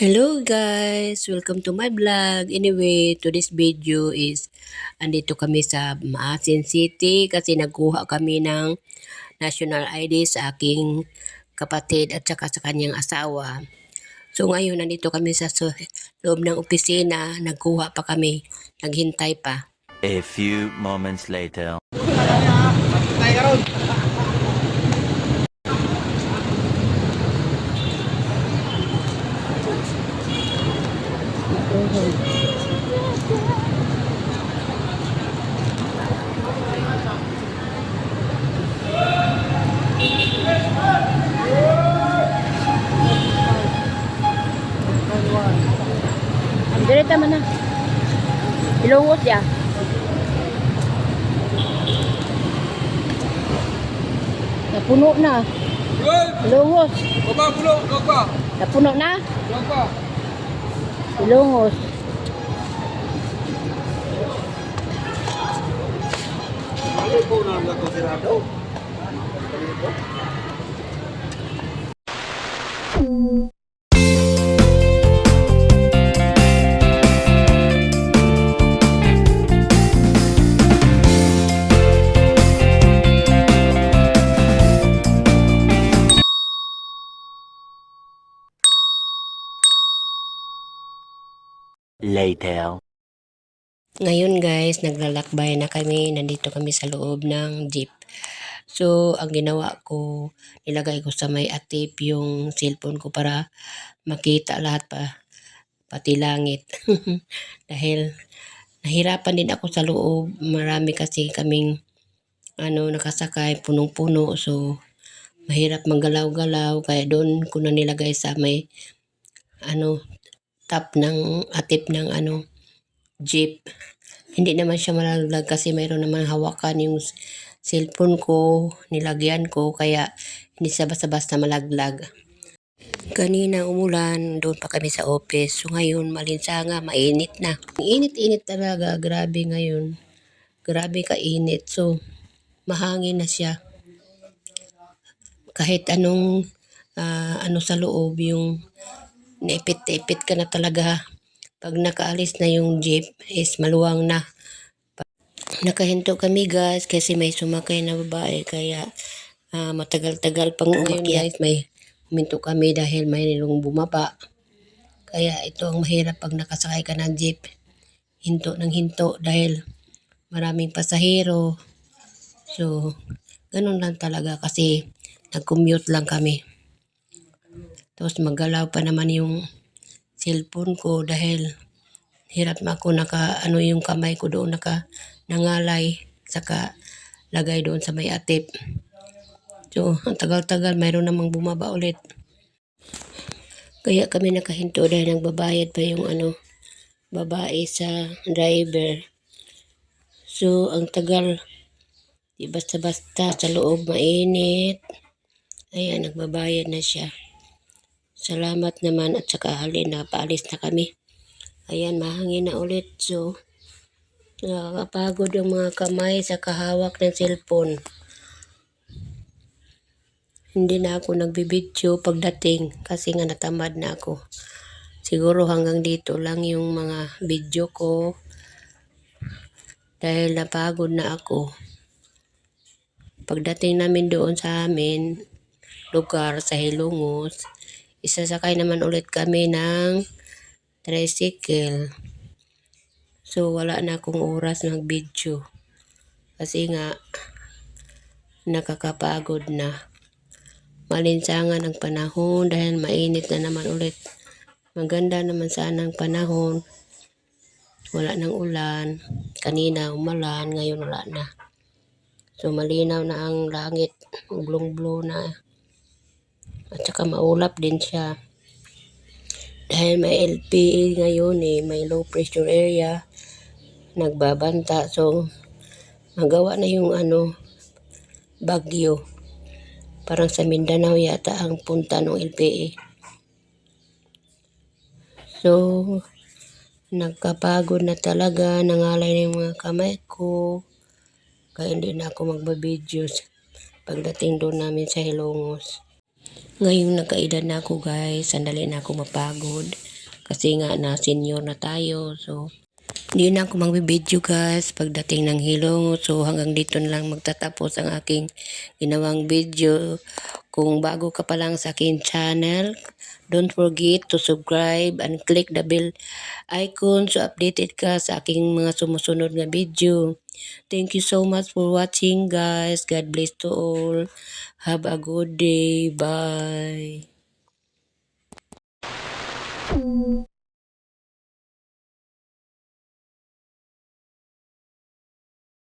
Hello guys! Welcome to my vlog. Anyway, today's video is andito kami sa Maasin City kasi nagkuha kami ng national ID sa aking kapatid at saka sa kanyang asawa. So ngayon nandito kami sa loob ng opisina, nagkuha pa kami, naghintay pa. A few moments later. Direta man na. Ilungos ya. Napuno na. Ilungos. Baba, pulo, baba. Napuno na. Baba. Ilungos. Ano po na lang sirado? Later. Ngayon guys, naglalakbay na kami, nandito kami sa loob ng jeep. So, ang ginawa ko, nilagay ko sa may atip yung cellphone ko para makita lahat pati langit. Dahil nahirapan din ako sa loob, marami kasi kaming nakasakay, punong-puno. So, mahirap manggalaw-galaw, kaya doon ko na nilagay sa may top ng atip ng jeep. Hindi naman siya malaglag kasi mayroon naman hawakan yung cellphone ko, nilagyan ko, kaya hindi siya basta-basta malaglag. Kanina umulan, doon pa kami sa office. So ngayon, malinsanga, mainit na. Init-init talaga, grabe ngayon. Grabe kainit. So, mahangin na siya. Kahit anong sa loob, yung naipit-ipit ka na talaga. Pag nakaalis na yung jeep, is maluwang na. Nakahinto kami guys kasi may sumakay na babae, kaya matagal-tagal pang umakyat. May huminto kami dahil may nilong bumaba. Kaya ito ang mahirap pag nakasakay ka ng jeep. Hinto ng hinto dahil maraming pasahero. So, ganun lang talaga kasi nag-commute lang kami. Tapos maggalaw pa naman yung cellphone ko dahil hirap na ako yung kamay ko doon nangalay, saka lagay doon sa may atip. So, ang tagal-tagal, mayroon namang bumaba ulit. Kaya kami nakahinto dahil nagbabayad pa yung babae sa driver. So, ang tagal, di basta-basta sa loob mainit. Ayan, nagbabayad na siya. Salamat naman at saka halin na paalis na kami. Ayan, mahangin na ulit. So, nakakapagod yung mga kamay sa kahawak ng cellphone. Hindi na ako nagbibidyo pagdating kasi nga natamad na ako. Siguro hanggang dito lang yung mga video ko dahil napagod na ako. Pagdating namin doon sa amin, lugar sa Hilongos, isasakay naman ulit kami ng tricycle. So wala na akong oras mag-video kasi nga nakakapagod na. Malinsangan ang panahon dahil mainit na naman ulit. Maganda naman sana ang panahon. Wala nang ulan. Kanina umulan, ngayon wala na. So malinaw na ang langit. Blong-blong na. At saka maulap din siya. Dahil may LPA ngayon may low pressure area. Nagbabanta. So magawa na yung bagyo. Parang sa Mindanao yata ang punta ng LPA. So, nagkapagod na talaga, nangalay na yung mga kamay ko. Kaya hindi na ako magbabideo pagdating doon namin sa Hilongos. Ngayong nagkaedad na ako guys, sandali na ako mapagod. Kasi nga na senior na tayo. So, hindi na ako magbibideo guys pagdating ng hilong. So, hanggang dito na lang magtatapos ang aking ginawang video. Kung bago ka pa lang sa aking channel, don't forget to subscribe and click the bell icon so updated ka sa aking mga sumusunod na video. Thank you so much for watching guys. God bless to all. Have a good day. Bye.